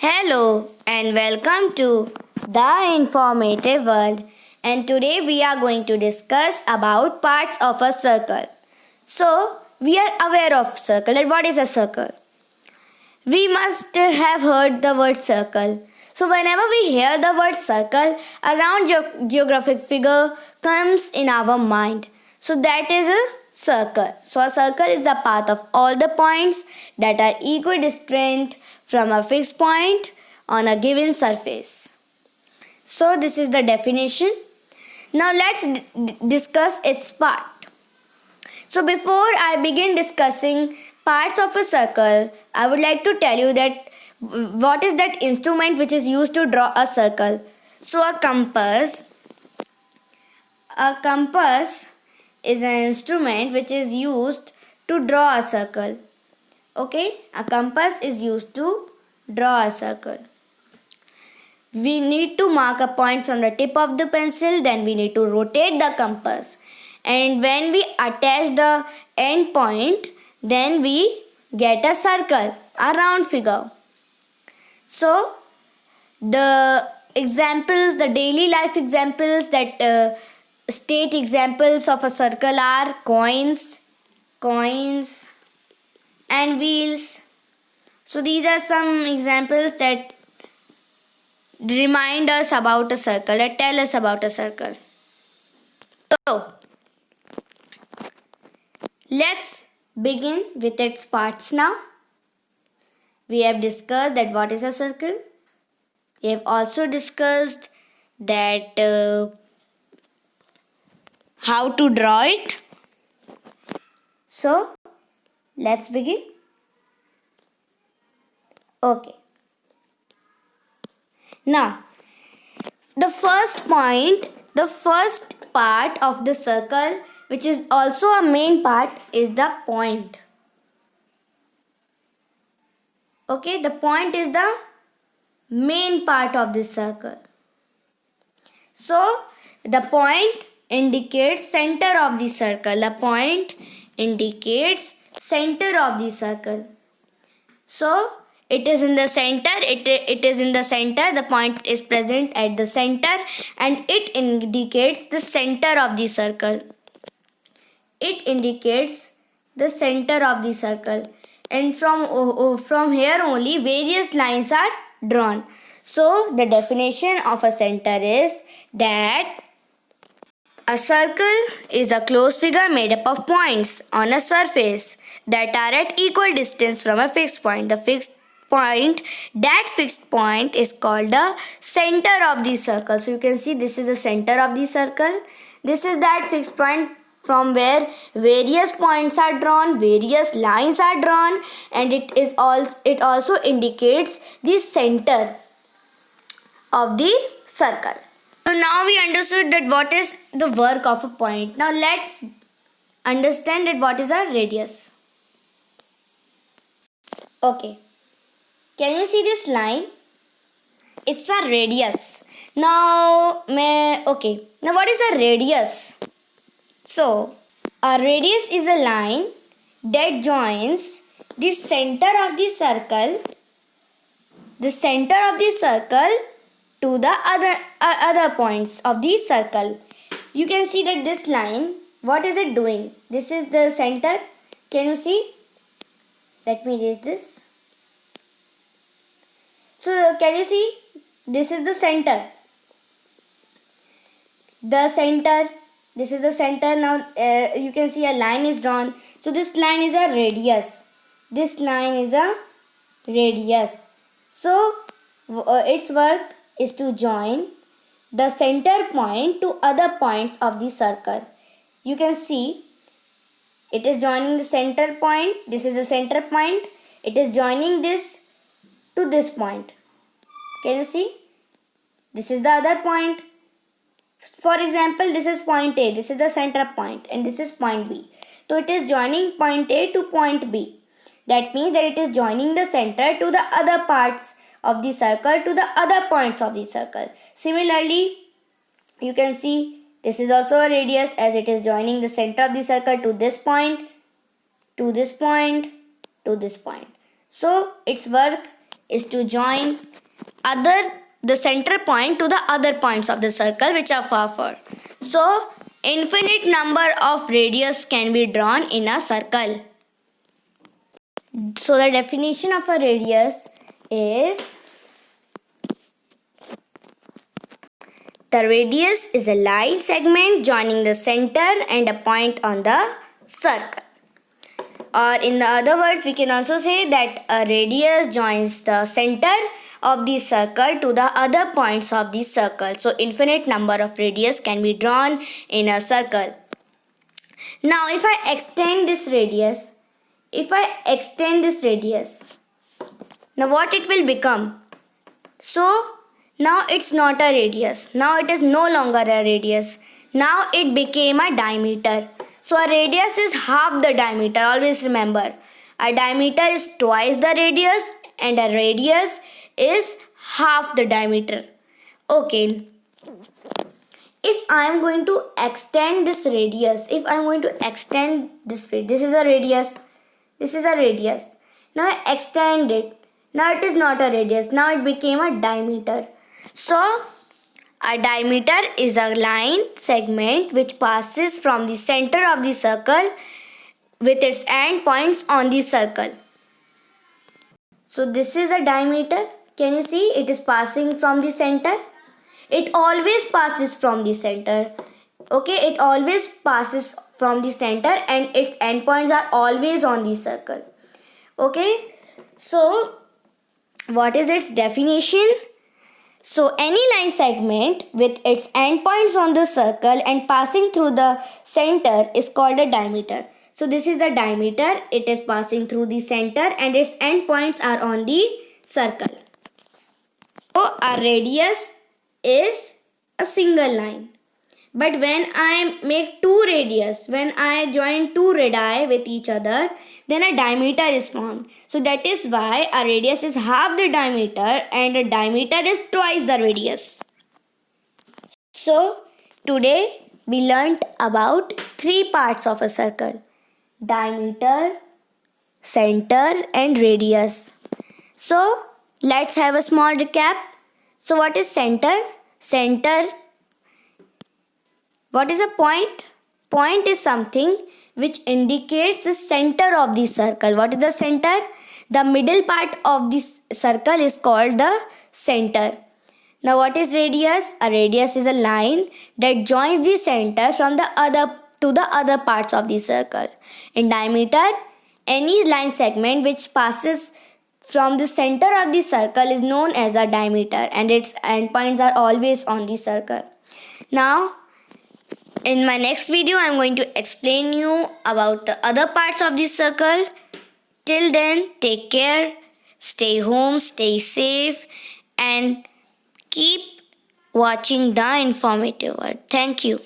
Hello and welcome to The Informative World, and today we are going to discuss about parts of a circle. So, we are aware of circle and what is a circle? We must have heard the word circle. So, whenever we hear the word circle, a round geographic figure comes in our mind. So, that is a circle. So, a circle is the path of all the points that are equidistant from a fixed point on a given surface. So, this is the definition. Now, let's discuss its part. So, before I begin discussing parts of a circle, I would like to tell you that what is that instrument which is used to draw a circle. So, a compass is an instrument which is used to draw a circle. Okay, a compass is used to draw a circle. We need to mark a point from the tip of the pencil, then we need to rotate the compass. And when we attach the end point, then we get a circle, a round figure. So, the examples, the daily life examples that state examples of a circle are coins, and wheels. So, these are some examples that remind us about a circle and tell us about a circle. So, let's begin with its parts now. We have discussed that what is a circle. We have also discussed that how to draw it. So, let's begin. Okay. Now, the first part of the circle, which is also a main part, is the point. Okay, the point is the main part of this circle. So, the point indicates center of the circle. The point indicates center of the circle. So, it is in the center. It is in the center. The point is present at the center, and it indicates the center of the circle. It indicates the center of the circle, and from here only various lines are drawn. So, the definition of a center is that a circle is a closed figure made up of points on a surface that are at equal distance from a fixed point. That fixed point is called the center of the circle. So you can see this is the center of the circle. This is that fixed point from where various points are drawn, various lines are drawn, and it also indicates the center of the circle. So now we understood that what is the work of a point. Now let's understand that what is a radius. Okay. Can you see this line? It's a radius. Now what is a radius? So, a radius is a line that joins the center of the circle to the other points of the circle. You can see that this line, what is it doing? This is the center. Can you see? Let me erase this. So, can you see? This is the center. This is the center. Now, you can see a line is drawn. So, this line is a radius. So, its work is to join the center point to other points of the circle. You can see it is joining the center point. This is the center point. It is joining this to this point. Can you see? This is the other point. For example, this is point A. This is the center point, and this is point B. So it is joining point A to point B. That means that it is joining the center to the other parts of the circle, to the other points of the circle. Similarly, you can see this is also a radius, as it is joining the center of the circle to this point, to this point, to this point. So its work is to join the center point to the other points of the circle which are far. So, infinite number of radius can be drawn in a circle. So, the definition of a radius is: the radius is a line segment joining the center and a point on the circle. Or in the other words, we can also say that a radius joins the center of the circle to the other points of the circle. So, infinite number of radius can be drawn in a circle. Now, if I extend this radius, now what it will become? So, now it's not a radius. Now it is no longer a radius. Now it became a diameter. So a radius is half the diameter. Always remember, a diameter is twice the radius and a radius is half the diameter. Okay. If I am going to extend this radius, this is a radius. This is a radius. Now I extend it. Now it is not a radius. Now it became a diameter. So, a diameter is a line segment which passes from the center of the circle with its end points on the circle. So, this is a diameter. Can you see? It is passing from the center. It always passes from the center. Okay, it always passes from the center and its end points are always on the circle. Okay, so what is its definition? So, any line segment with its endpoints on the circle and passing through the center is called a diameter. So, this is the diameter. It is passing through the center and its endpoints are on the circle. So, a radius is a single line. But when I make two radius, when I join two radii with each other, then a diameter is formed. So that is why a radius is half the diameter and a diameter is twice the radius. So today we learnt about three parts of a circle: diameter, center and radius. So let's have a small recap. So what is center? What is a point? Point is something which indicates the center of the circle. What is the center? The middle part of this circle is called the center. Now what is radius? A radius is a line that joins the center from the other parts of the circle. In diameter, any line segment which passes from the center of the circle is known as a diameter and its endpoints are always on the circle. Now, in my next video, I am going to explain you about the other parts of the circle. Till then, take care, stay home, stay safe, and keep watching The Informative World. Thank you.